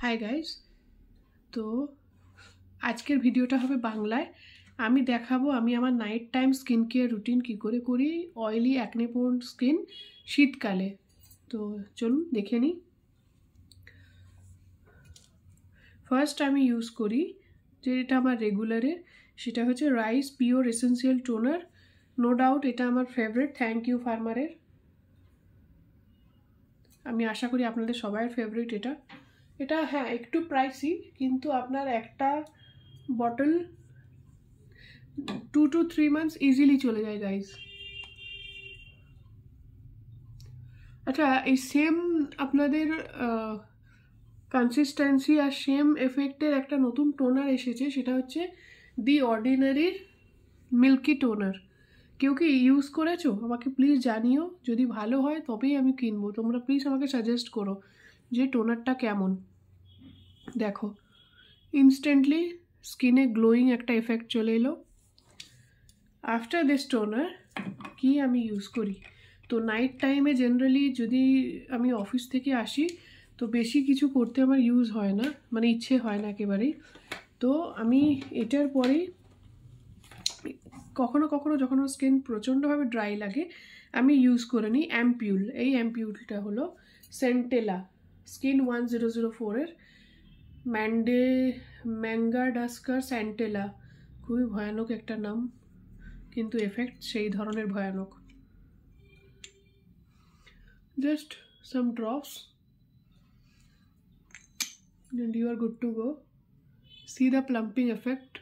Hi guys, তো আজকের ভিডিওটা হবে বাংলায়। আমি দেখাবো আমি আমার night time skin care routine কী করে করি অয়েলি অ্যাকনে প্রোন স্কিন শীতকালে। তো চলুন দেখে নিই। ফার্স্ট আমি ইউজ করি যেটা আমার রেগুলারের, সেটা হচ্ছে rice pure essential toner. No doubt এটা আমার ফেভারিট, থ্যাংক ইউ ফার্মারের। আমি আশা করি আপনাদের সবাই ফেভারিট এটা। এটা হ্যাঁ একটু প্রাইসি, কিন্তু আপনার একটা বটল 2 to 3 months ইজিলি চলে যায় গাইজ। আচ্ছা, এই সেম আপনাদের কনসিস্টেন্সি আর সেম এফেক্টের একটা নতুন টোনার এসেছে, সেটা হচ্ছে দি অর্ডিনারির মিল্কি টোনার। কেউ কি ইউজ করেছো? আমাকে প্লিজ জানিও, যদি ভালো হয় তবেই আমি কিনবো। তোমরা প্লিজ আমাকে সাজেস্ট করো যে টোনারটা কেমন। দেখো, ইনস্ট্যান্টলি স্কিনে গ্লোয়িং একটা এফেক্ট চলে এলো। আফটার দিস টোনার কি আমি ইউজ করি, তো নাইট টাইমে জেনারেলি যদি আমি অফিস থেকে আসি তো বেশি কিছু করতে আমার ইউজ হয় না, মানে ইচ্ছে হয় না একেবারেই। তো আমি এটার পরেই কখনো কখনো যখন আমার স্কিন প্রচণ্ডভাবে ড্রাই লাগে আমি ইউজ করে নিই অ্যাম্পিউল। এই অ্যাম্পিউলটা হলো সেন্টেলা স্কিন 1004-এর ম্যাঙ্গাডাস্কার স্যান্টেলা। খুবই ভয়ানক একটা নাম, কিন্তু এফেক্ট সেই ধরনের ভয়ানক। Just some drops and you are good to go. See the plumping effect.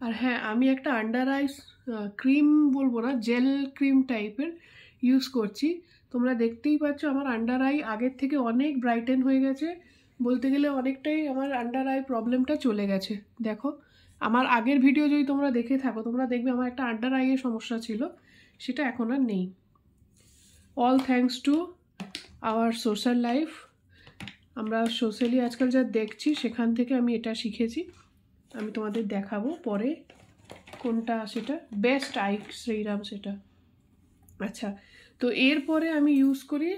আর হ্যাঁ, আমি একটা আন্ডার আইস ক্রিম বলবো না, জেল ক্রিম টাইপের ইউজ করছি। তোমরা দেখতেই পাচ্ছ আমার আন্ডার আই আগের থেকে অনেক ব্রাইটেন হয়ে গেছে, বলতে গেলে অনেকটাই আমার আন্ডার আই প্রবলেমটা চলে গেছে। দেখো, আমার আগের ভিডিও যদি তোমরা দেখে থাকো তোমরা দেখবে আমার একটা আন্ডার আইয়ের সমস্যা ছিল, সেটা এখন আর নেই। All thanks to our social life. আমরা সোশ্যালি আজকাল যা দেখছি সেখান থেকে আমি এটা শিখেছি। আমি তোমাদের দেখাবো পরে কোনটা সেটা বেস্ট আই শ্রীরাম সেটা। আচ্ছা, তো এরপরে আমি ইউজ করি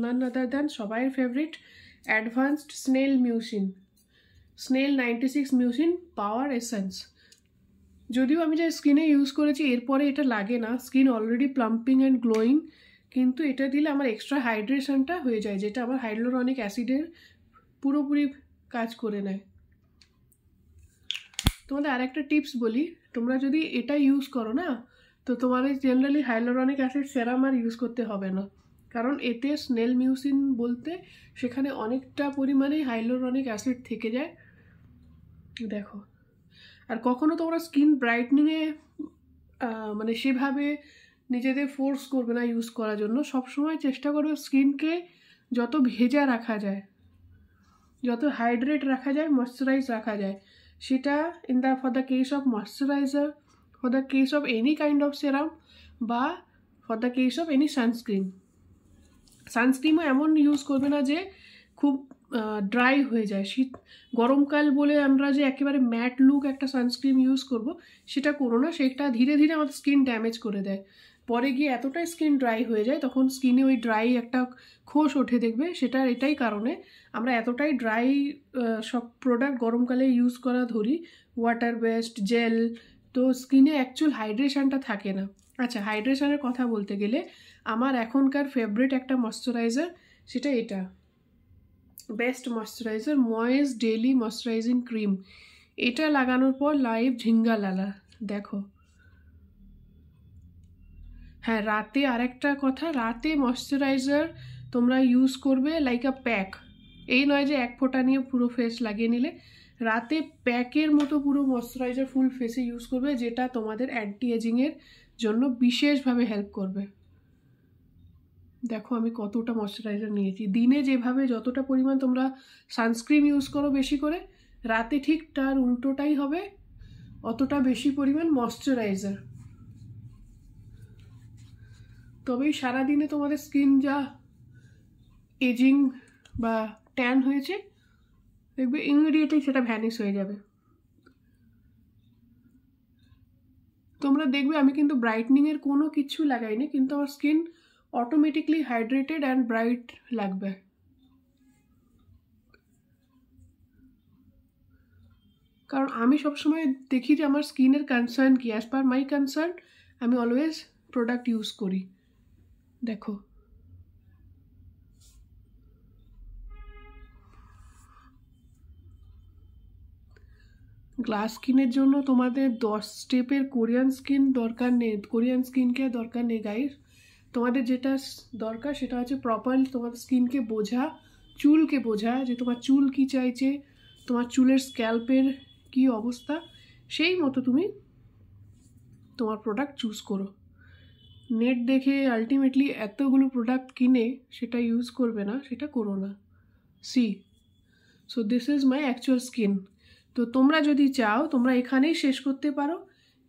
নান আদার দ্যান সবাইয়ের ফেভারিট অ্যাডভান্সড স্নেল 96 মিউসিন পাওয়ার এসেন্স। যদিও আমি যে স্কিনে ইউজ করেছি এরপরে এটা লাগে না, স্কিন অলরেডি প্লাম্পিং অ্যান্ড গ্লোয়িং, কিন্তু এটা দিলে আমার এক্সট্রা হাইড্রেশনটা হয়ে যায়, যেটা আমার হাইড্রোরনিক অ্যাসিডের পুরোপুরি কাজ করে নেয়। তোমাদের আরেকটা টিপস বলি, তোমরা যদি এটা ইউজ করো না তো তোমাদের জেনারেলি হাইলোরনিক অ্যাসিড সেরাম আর ইউজ করতে হবে না, কারণ এতে স্নেল মিউসিন বলতে সেখানে অনেকটা পরিমাণে হাইলোরনিক অ্যাসিড থেকে যায়। দেখো, আর কখনো তোমরা স্কিন ব্রাইটনিংয়ে মানে সেভাবে নিজেদের ফোর্স করবে না ইউজ করার জন্য। সবসময় চেষ্টা করবে স্কিনকে যত ভেজা রাখা যায়, যত হাইড্রেট রাখা যায়, ময়শ্চারাইজ রাখা যায়, সেটা for the case of moisturiser, for the case of any kind of serum, বা for the case of any সানস্ক্রিনও এমন ইউজ করবে না যে খুব ড্রাই হয়ে যায়। গরমকাল বলে আমরা যে একেবারে ম্যাট লুক একটা সানস্ক্রিন ইউজ করব সেটা করো না, সেটা ধীরে ধীরে আমাদের স্কিন ড্যামেজ করে দেয়। পরে গিয়ে এতটাই স্কিন ড্রাই হয়ে যায়, তখন স্কিনে ওই ড্রাই একটা খোস ওঠে দেখবে। সেটার এটাই কারণে আমরা এতটাই ড্রাই সব প্রোডাক্ট গরমকালে ইউজ করা ধরি, ওয়াটার বেসড জেল, তো স্কিনে অ্যাকচুয়াল হাইড্রেশনটা থাকে না। আচ্ছা, হাইড্রেশনের কথা বলতে গেলে আমার এখনকার ফেভারিট একটা ময়শ্চারাইজার, সেটা এটা best moisturiser ময়েস daily moisturising cream. এটা লাগানোর পর লাইভ ঝিঙ্গা লালা। দেখো, হ্যাঁ রাতে আরেকটা কথা, রাতে ময়শ্চারাইজার তোমরা ইউজ করবে লাইক আ প্যাক। এই নয় যে এক ফোঁটা নিয়ে পুরো ফেস লাগিয়ে নিলে, রাতে প্যাকের মতো পুরো ময়শ্চারাইজার ফুল ফেসে ইউজ করবে, যেটা তোমাদের অ্যান্টি এজিংয়ের জন্য বিশেষভাবে হেল্প করবে। দেখো আমি কতটা ময়শ্চারাইজার নিয়েছি। দিনে যেভাবে যতটা পরিমাণ তোমরা সানস্ক্রিন ইউজ করো বেশি করে, রাতে ঠিক তার উল্টোটাই হবে, অতটা বেশি পরিমাণ ময়শ্চারাইজার। তবেই সারাদিনে তোমাদের স্কিন যা এজিং বা ট্যান হয়েছে দেখবে ইমিডিয়েটলি সেটা ভ্যানিশ হয়ে যাবে। তোমরা দেখবে আমি কিন্তু ব্রাইটনিংয়ের কোনো কিছু লাগাইনি, কিন্তু আমার skin automatically hydrated and bright লাগবে। কারণ আমি সবসময় দেখি যে আমার স্কিনের কনসার্ন কি, অ্যাজ পার মাই কনসার্ন আমি অলওয়েজ প্রোডাক্ট ইউজ করি। দেখো গ্লাস স্কিনের জন্য তোমাদের 10 স্টেপের কোরিয়ান স্কিন দরকার নেই, কোরিয়ান স্কিন কেয়ার দরকার নেই গাইস। তোমাদের যেটা দরকার সেটা হচ্ছে প্রপারলি তোমাদের স্কিনকে বোঝা, চুলকে বোঝা যে তোমার চুল কি চাইছে, তোমার চুলের স্ক্যাল্পের কি অবস্থা, সেই মতো তুমি তোমার প্রোডাক্ট চুজ করো। নেট দেখে আলটিমেটলি এতগুলো প্রোডাক্ট কিনে সেটা ইউজ করবে না, সেটা করো না। See, so this is my actual skin. তো তোমরা যদি চাও তোমরা এখানেই শেষ করতে পারো,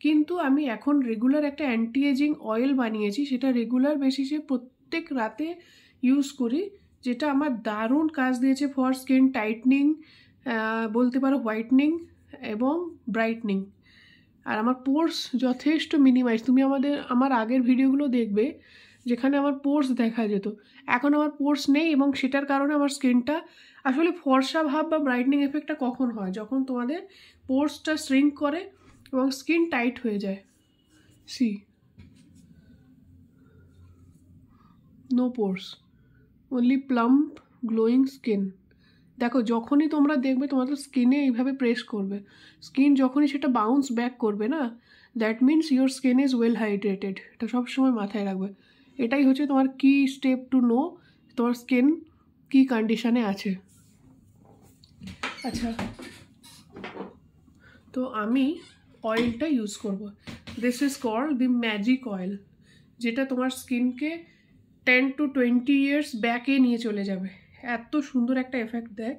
কিন্তু আমি এখন রেগুলার একটা অ্যান্টি এজিং অয়েল বানিয়েছি, সেটা রেগুলার বেসিসে প্রত্যেক রাতে ইউজ করি, যেটা আমার দারুণ কাজ দিয়েছে ফর স্কিন টাইটনিং, বলতে পারো হোয়াইটনিং এবং ব্রাইটনিং। আর আমার পোর্স যথেষ্ট মিনিমাইজ। তুমি আমার আগের ভিডিওগুলো দেখবে যেখানে আমার পোর্স দেখা যেত, এখন আমার পোর্স নেই, এবং সেটার কারণে আমার স্কিনটা আসলে ফর্সা ভাব বা ব্রাইটনিং এফেক্টটা কখন হয়, যখন তোমাদের পোর্সটা শ্রিঙ্ক করে এবং স্কিন টাইট হয়ে যায়। সি, নো পোর্স, অনলি প্লাম্প গ্লোয়িং স্কিন। দেখো যখনই তোমরা দেখবে তোমাদের স্কিনে এইভাবে প্রেস করবে, স্কিন যখনই সেটা বাউন্স ব্যাক করবে না, that means your skin is well hydrated. এটা সবসময় মাথায় রাখবে। এটাই হচ্ছে তোমার কি স্টেপ টু নো তোমার স্কিন কি কন্ডিশনে আছে। আচ্ছা, তো আমি অয়েলটা ইউজ করব। This is called the magic oil, যেটা তোমার স্কিনকে 10 to 20 ইয়ার্স ব্যাকে নিয়ে চলে যাবে। এত সুন্দর একটা এফেক্ট দেয়।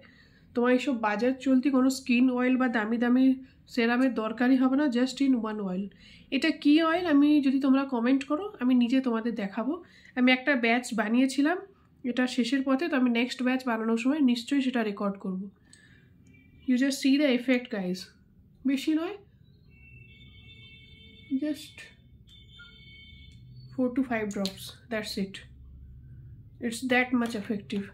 তোমার এইসব বাজার চলতি কোনো স্কিন অয়েল বা দামি দামি সেরামের দরকারই হবে না, জাস্ট ইন ওয়ান অয়েল। এটা কি অয়েল আমি যদি তোমরা কমেন্ট করো আমি নিজে তোমাদের দেখাবো। আমি একটা ব্যাচ বানিয়েছিলাম, এটা শেষের পথে, তো আমি নেক্সট ব্যাচ বানানোর সময় নিশ্চয়ই সেটা রেকর্ড করব। You just see the effect guys, বেশি নয়, just 4 to 5 drops, that's it. It's that much effective.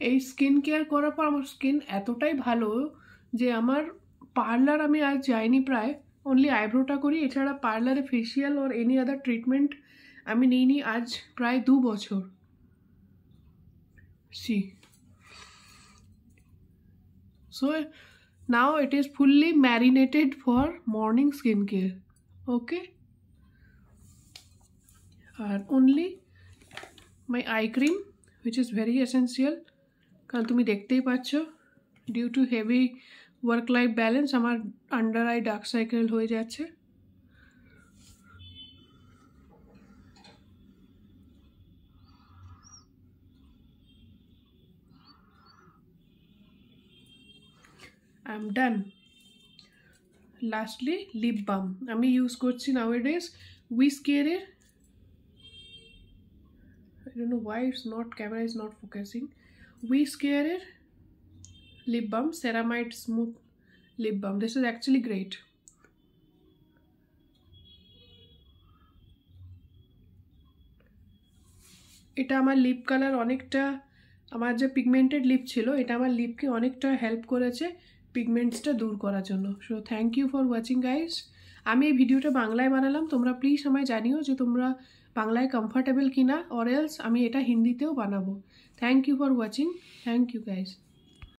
এই স্কিন কেয়ার করার পর আমার স্কিন এতটাই ভালো যে আমার পার্লার আমি আজ যাইনি প্রায়, অনলি আইব্রোটা করি, এছাড়া পার্লারে facial or any other treatment আমি নিইনি আজ প্রায় 2 বছর। See, so now it is fully marinated for morning skin care. Okay, আর only my eye cream which is very essential, কারণ তুমি দেখতেই পাচ্ছ due to heavy work life balance আমার আন্ডার আই ডার্ক সার্কেল হয়ে যাচ্ছে। I am done. Lastly lip balm আমি use করছি নাওয়াডেজ উইসকেয়ারের, I don't know why it's not, camera is not focusing, উইসকেয়ারের lip balm, ceramide smooth lip balm. This is actually great. এটা আমার lip colour অনেকটা, আমার যে pigmented lip ছিল এটা আমার লিপকে অনেকটা হেল্প করেছে পিগমেন্টসটা দূর করার জন্য। So thank you for watching guys. আমি এই ভিডিওটা বাংলায় বানালাম, তোমরা প্লিজ আমায় জানিও যে তোমরা বাংলায় কমফর্টেবল কিনা, অর এলস আমি এটা হিন্দিতেও বানাবো। Thank you for watching, thank you guys.